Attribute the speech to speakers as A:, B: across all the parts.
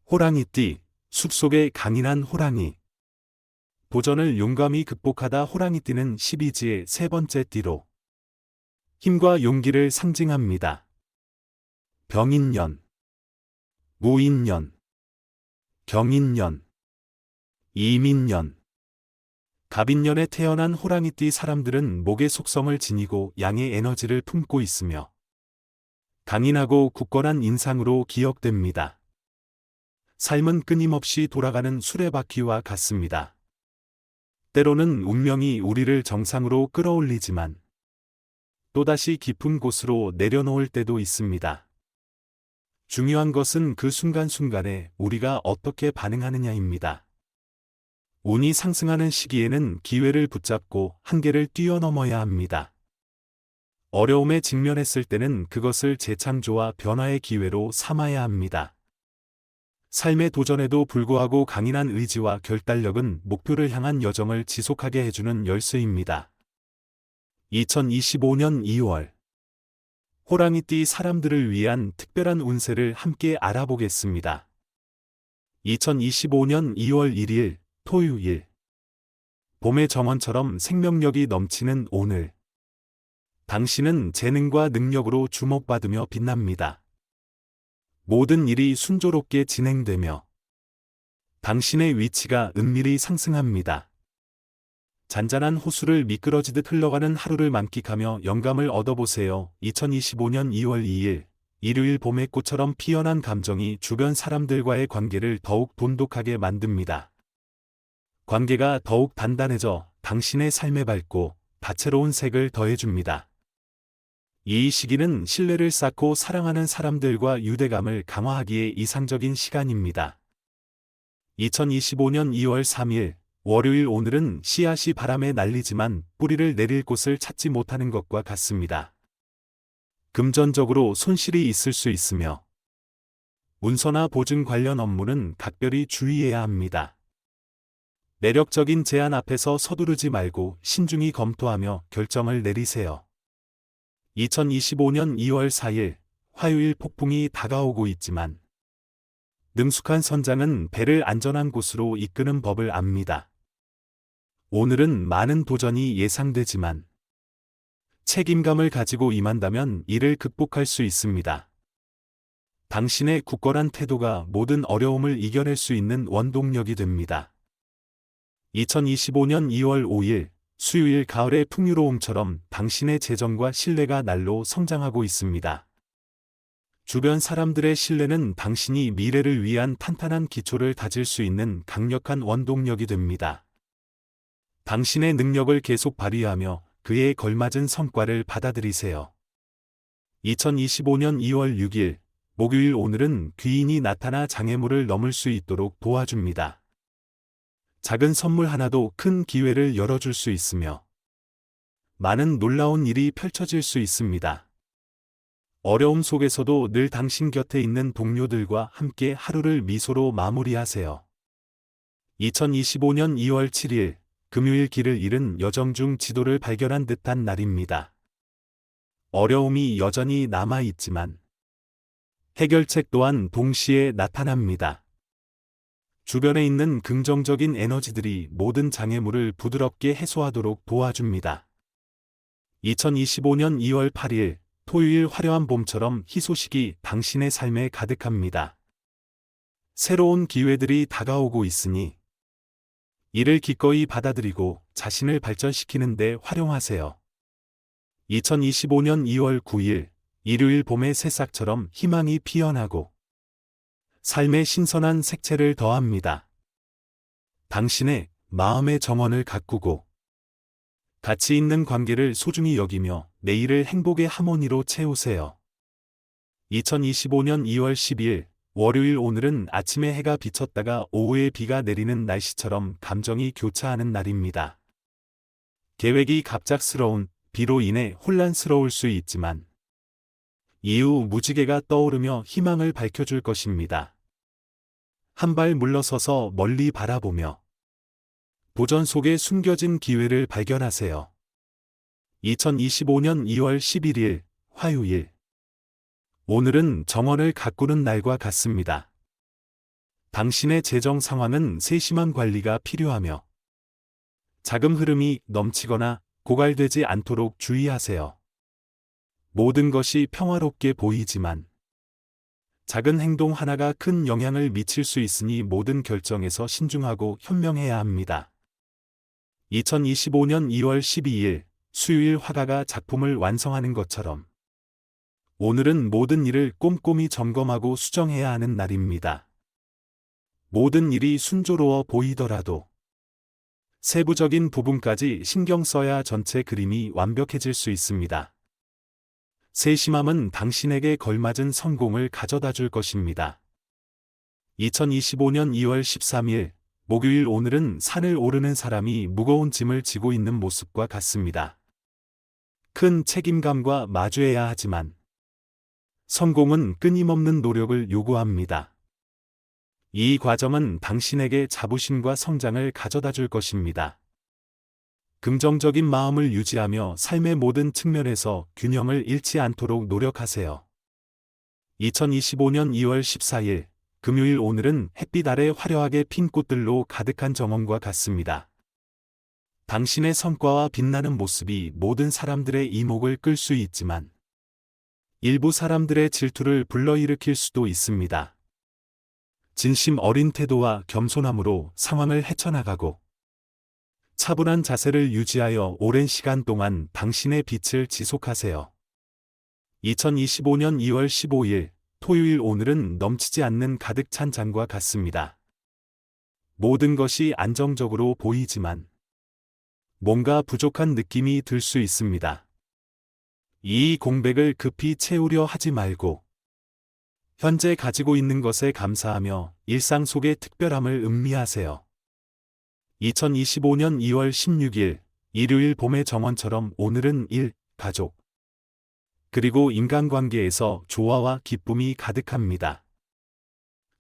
A: 호랑이띠, 숲속의 강인한 호랑이. 도전을 용감히 극복하다 호랑이띠는 12지의 세 번째 띠로 힘과 용기를 상징합니다. 병인년, 무인년, 경인년, 이민년. 갑인년에 태어난 호랑이띠 사람들은 목의 속성을 지니고 양의 에너지를 품고 있으며 강인하고 굳건한 인상으로 기억됩니다. 삶은 끊임없이 돌아가는 수레바퀴와 같습니다. 때로는 운명이 우리를 정상으로 끌어올리지만 또다시 깊은 곳으로 내려놓을 때도 있습니다. 중요한 것은 그 순간순간에 우리가 어떻게 반응하느냐입니다. 운이 상승하는 시기에는 기회를 붙잡고 한계를 뛰어넘어야 합니다. 어려움에 직면했을 때는 그것을 재창조와 변화의 기회로 삼아야 합니다. 삶의 도전에도 불구하고 강인한 의지와 결단력은 목표를 향한 여정을 지속하게 해주는 열쇠입니다. 2025년 2월 호랑이띠 사람들을 위한 특별한 운세를 함께 알아보겠습니다. 2025년 2월 1일 토요일 봄의 정원처럼 생명력이 넘치는 오늘 당신은 재능과 능력으로 주목받으며 빛납니다. 모든 일이 순조롭게 진행되며 당신의 위치가 은밀히 상승합니다. 잔잔한 호수를 미끄러지듯 흘러가는 하루를 만끽하며 영감을 얻어보세요. 2025년 2월 2일 일요일 봄의 꽃처럼 피어난 감정이 주변 사람들과의 관계를 더욱 돈독하게 만듭니다. 관계가 더욱 단단해져 당신의 삶에 밝고 다채로운 색을 더해줍니다. 이 시기는 신뢰를 쌓고 사랑하는 사람들과 유대감을 강화하기에 이상적인 시간입니다. 2025년 2월 3일 월요일 오늘은 씨앗이 바람에 날리지만 뿌리를 내릴 곳을 찾지 못하는 것과 같습니다. 금전적으로 손실이 있을 수 있으며 문서나 보증 관련 업무는 각별히 주의해야 합니다. 매력적인 제안 앞에서 서두르지 말고 신중히 검토하며 결정을 내리세요. 2025년 2월 4일 화요일 폭풍이 다가오고 있지만 능숙한 선장은 배를 안전한 곳으로 이끄는 법을 압니다. 오늘은 많은 도전이 예상되지만 책임감을 가지고 임한다면 이를 극복할 수 있습니다. 당신의 굳건한 태도가 모든 어려움을 이겨낼 수 있는 원동력이 됩니다. 2025년 2월 5일 수요일 가을의 풍요로움처럼 당신의 재정과 신뢰가 날로 성장하고 있습니다. 주변 사람들의 신뢰는 당신이 미래를 위한 탄탄한 기초를 다질 수 있는 강력한 원동력이 됩니다. 당신의 능력을 계속 발휘하며 그에 걸맞은 성과를 받아들이세요. 2025년 2월 6일 목요일 오늘은 귀인이 나타나 장애물을 넘을 수 있도록 도와줍니다. 작은 선물 하나도 큰 기회를 열어줄 수 있으며 많은 놀라운 일이 펼쳐질 수 있습니다. 어려움 속에서도 늘 당신 곁에 있는 동료들과 함께 하루를 미소로 마무리하세요. 2025년 2월 7일 금요일 길을 잃은 여정 중 지도를 발견한 듯한 날입니다. 어려움이 여전히 남아있지만 해결책 또한 동시에 나타납니다. 주변에 있는 긍정적인 에너지들이 모든 장애물을 부드럽게 해소하도록 도와줍니다. 2025년 2월 8일 토요일 화려한 봄처럼 희소식이 당신의 삶에 가득합니다. 새로운 기회들이 다가오고 있으니 이를 기꺼이 받아들이고 자신을 발전시키는 데 활용하세요. 2025년 2월 9일 일요일 봄의 새싹처럼 희망이 피어나고 삶의 신선한 색채를 더합니다. 당신의 마음의 정원을 가꾸고 가치 있는 관계를 소중히 여기며 내일을 행복의 하모니로 채우세요. 2025년 2월 10일 월요일 오늘은 아침에 해가 비쳤다가 오후에 비가 내리는 날씨처럼 감정이 교차하는 날입니다. 계획이 갑작스러운 비로 인해 혼란스러울 수 있지만 이후 무지개가 떠오르며 희망을 밝혀줄 것입니다. 한 발 물러서서 멀리 바라보며 도전 속에 숨겨진 기회를 발견하세요. 2025년 2월 11일 화요일 오늘은 정원을 가꾸는 날과 같습니다. 당신의 재정 상황은 세심한 관리가 필요하며 자금 흐름이 넘치거나 고갈되지 않도록 주의하세요. 모든 것이 평화롭게 보이지만 작은 행동 하나가 큰 영향을 미칠 수 있으니 모든 결정에서 신중하고 현명해야 합니다. 2025년 2월 12일 수요일 화가가 작품을 완성하는 것처럼 오늘은 모든 일을 꼼꼼히 점검하고 수정해야 하는 날입니다. 모든 일이 순조로워 보이더라도 세부적인 부분까지 신경 써야 전체 그림이 완벽해질 수 있습니다. 세심함은 당신에게 걸맞은 성공을 가져다 줄 것입니다. 2025년 2월 13일 목요일 오늘은 산을 오르는 사람이 무거운 짐을 지고 있는 모습과 같습니다. 큰 책임감과 마주해야 하지만 성공은 끊임없는 노력을 요구합니다. 이 과정은 당신에게 자부심과 성장을 가져다 줄 것입니다. 긍정적인 마음을 유지하며 삶의 모든 측면에서 균형을 잃지 않도록 노력하세요. 2025년 2월 14일 금요일 오늘은 햇빛 아래 화려하게 핀 꽃들로 가득한 정원과 같습니다. 당신의 성과와 빛나는 모습이 모든 사람들의 이목을 끌 수 있지만 일부 사람들의 질투를 불러일으킬 수도 있습니다. 진심 어린 태도와 겸손함으로 상황을 헤쳐나가고 차분한 자세를 유지하여 오랜 시간 동안 당신의 빛을 지속하세요. 2025년 2월 15일 토요일 오늘은 넘치지 않는 가득 찬 잔과 같습니다. 모든 것이 안정적으로 보이지만 뭔가 부족한 느낌이 들 수 있습니다. 이 공백을 급히 채우려 하지 말고 현재 가지고 있는 것에 감사하며 일상 속의 특별함을 음미하세요. 2025년 2월 16일 일요일 봄의 정원처럼 오늘은 일, 가족, 그리고 인간관계에서 조화와 기쁨이 가득합니다.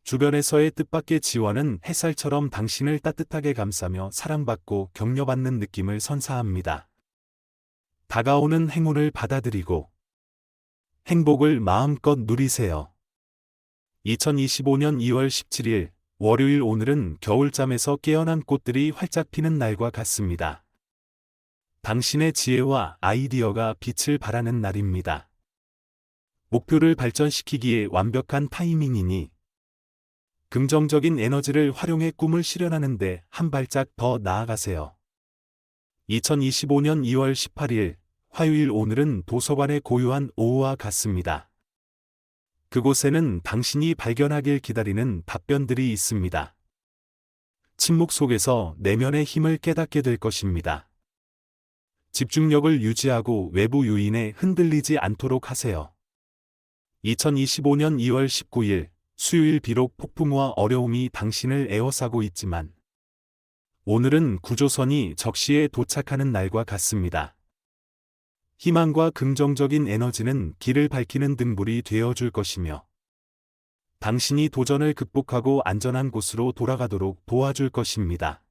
A: 주변에서의 뜻밖의 지원은 햇살처럼 당신을 따뜻하게 감싸며 사랑받고 격려받는 느낌을 선사합니다. 다가오는 행운을 받아들이고 행복을 마음껏 누리세요. 2025년 2월 17일 월요일 오늘은 겨울잠에서 깨어난 꽃들이 활짝 피는 날과 같습니다. 당신의 지혜와 아이디어가 빛을 발하는 날입니다. 목표를 발전시키기에 완벽한 타이밍이니 긍정적인 에너지를 활용해 꿈을 실현하는 데 한 발짝 더 나아가세요. 2025년 2월 18일 화요일 오늘은 도서관의 고요한 오후와 같습니다. 그곳에는 당신이 발견하길 기다리는 답변들이 있습니다. 침묵 속에서 내면의 힘을 깨닫게 될 것입니다. 집중력을 유지하고 외부 요인에 흔들리지 않도록 하세요. 2025년 2월 19일 수요일 비록 폭풍우와 어려움이 당신을 에워싸고 있지만 오늘은 구조선이 적시에 도착하는 날과 같습니다. 희망과 긍정적인 에너지는 길을 밝히는 등불이 되어줄 것이며 당신이 도전을 극복하고 안전한 곳으로 돌아가도록 도와줄 것입니다.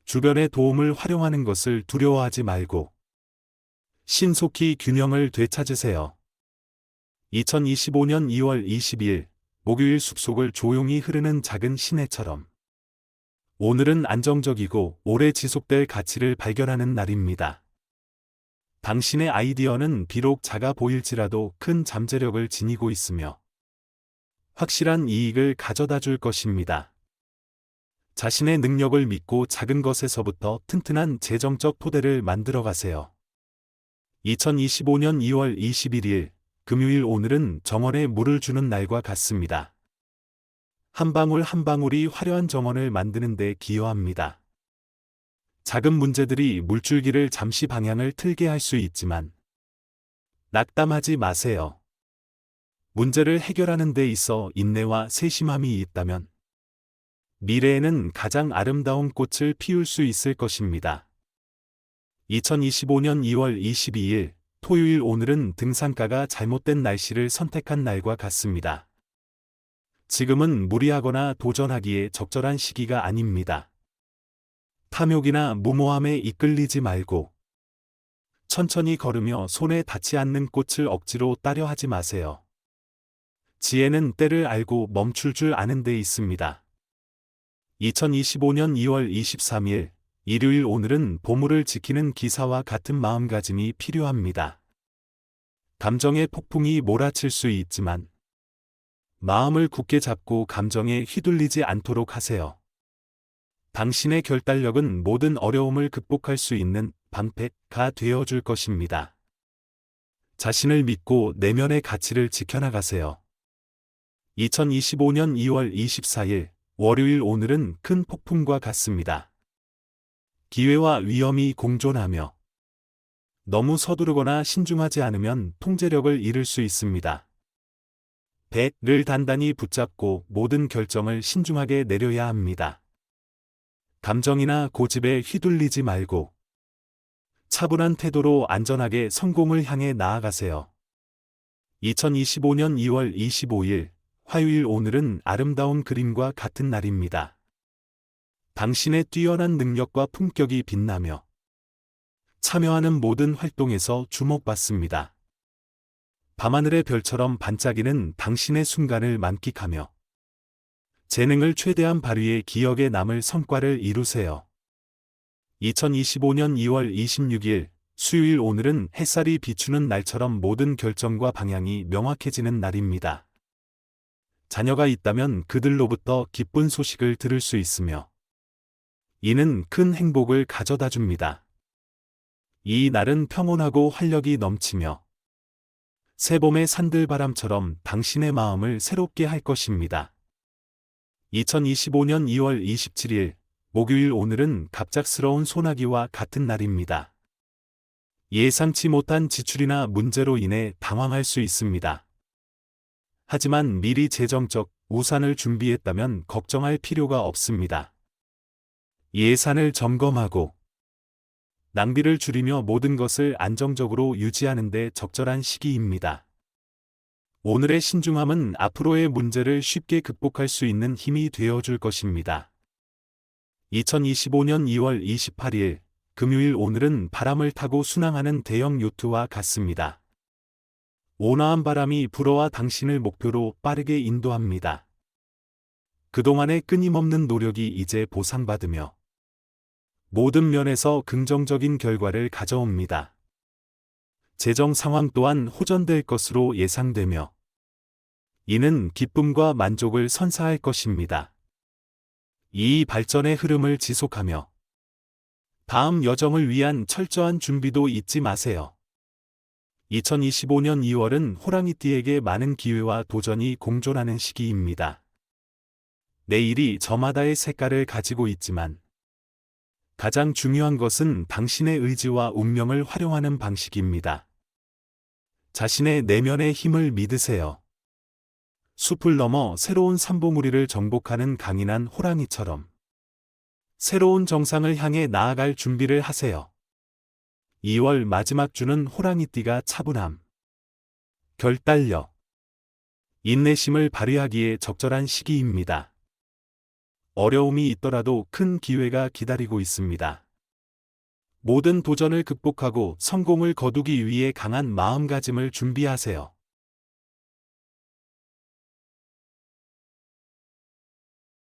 A: 주변의 도움을 활용하는 것을 두려워하지 말고 신속히 균형을 되찾으세요. 2025년 2월 20일 목요일 숲속을 조용히 흐르는 작은 시내처럼 오늘은 안정적이고 오래 지속될 가치를 발견하는 날입니다. 당신의 아이디어는 비록 작아 보일지라도 큰 잠재력을 지니고 있으며 확실한 이익을 가져다 줄 것입니다. 자신의 능력을 믿고 작은 것에서부터 튼튼한 재정적 토대를 만들어 가세요. 2025년 2월 21일 금요일 오늘은 정원에 물을 주는 날과 같습니다. 한 방울 한 방울이 화려한 정원을 만드는 데 기여합니다. 작은 문제들이 물줄기를 잠시 방향을 틀게 할 수 있지만 낙담하지 마세요. 문제를 해결하는 데 있어 인내와 세심함이 있다면 미래에는 가장 아름다운 꽃을 피울 수 있을 것입니다. 2025년 2월 22일 토요일 오늘은 등산가가 잘못된 날씨를 선택한 날과 같습니다. 지금은 무리하거나 도전하기에 적절한 시기가 아닙니다. 탐욕이나 무모함에 이끌리지 말고 천천히 걸으며 손에 닿지 않는 꽃을 억지로 따려 하지 마세요. 지혜는 때를 알고 멈출 줄 아는 데 있습니다. 2025년 2월 23일, 일요일 오늘은 보물을 지키는 기사와 같은 마음가짐이 필요합니다. 감정의 폭풍이 몰아칠 수 있지만 마음을 굳게 잡고 감정에 휘둘리지 않도록 하세요. 당신의 결단력은 모든 어려움을 극복할 수 있는 방패가 되어줄 것입니다. 자신을 믿고 내면의 가치를 지켜나가세요. 2025년 2월 24일, 월요일 오늘은 큰 폭풍과 같습니다. 기회와 위험이 공존하며 너무 서두르거나 신중하지 않으면 통제력을 잃을 수 있습니다. 배를 단단히 붙잡고 모든 결정을 신중하게 내려야 합니다. 감정이나 고집에 휘둘리지 말고 차분한 태도로 안전하게 성공을 향해 나아가세요. 2025년 2월 25일, 화요일 오늘은 아름다운 그림과 같은 날입니다. 당신의 뛰어난 능력과 품격이 빛나며 참여하는 모든 활동에서 주목받습니다. 밤하늘의 별처럼 반짝이는 당신의 순간을 만끽하며 재능을 최대한 발휘해 기억에 남을 성과를 이루세요. 2025년 2월 26일, 수요일 오늘은 햇살이 비추는 날처럼 모든 결정과 방향이 명확해지는 날입니다. 자녀가 있다면 그들로부터 기쁜 소식을 들을 수 있으며 이는 큰 행복을 가져다 줍니다. 이 날은 평온하고 활력이 넘치며 새봄의 산들바람처럼 당신의 마음을 새롭게 할 것입니다. 2025년 2월 27일, 목요일 오늘은 갑작스러운 소나기와 같은 날입니다. 예상치 못한 지출이나 문제로 인해 당황할 수 있습니다. 하지만 미리 재정적 우산을 준비했다면 걱정할 필요가 없습니다. 예산을 점검하고 낭비를 줄이며 모든 것을 안정적으로 유지하는 데 적절한 시기입니다. 오늘의 신중함은 앞으로의 문제를 쉽게 극복할 수 있는 힘이 되어줄 것입니다. 2025년 2월 28일, 금요일 오늘은 바람을 타고 순항하는 대형 요트와 같습니다. 온화한 바람이 불어와 당신을 목표로 빠르게 인도합니다. 그동안의 끊임없는 노력이 이제 보상받으며 모든 면에서 긍정적인 결과를 가져옵니다. 재정 상황 또한 호전될 것으로 예상되며 이는 기쁨과 만족을 선사할 것입니다. 이 발전의 흐름을 지속하며 다음 여정을 위한 철저한 준비도 잊지 마세요. 2025년 2월은 호랑이띠에게 많은 기회와 도전이 공존하는 시기입니다. 내일이 저마다의 색깔을 가지고 있지만 가장 중요한 것은 당신의 의지와 운명을 활용하는 방식입니다. 자신의 내면의 힘을 믿으세요. 숲을 넘어 새로운 산봉우리를 정복하는 강인한 호랑이처럼 새로운 정상을 향해 나아갈 준비를 하세요. 2월 마지막 주는 호랑이띠가 차분함, 결단력, 인내심을 발휘하기에 적절한 시기입니다. 어려움이 있더라도 큰 기회가 기다리고 있습니다. 모든 도전을 극복하고 성공을 거두기 위해 강한 마음가짐을 준비하세요.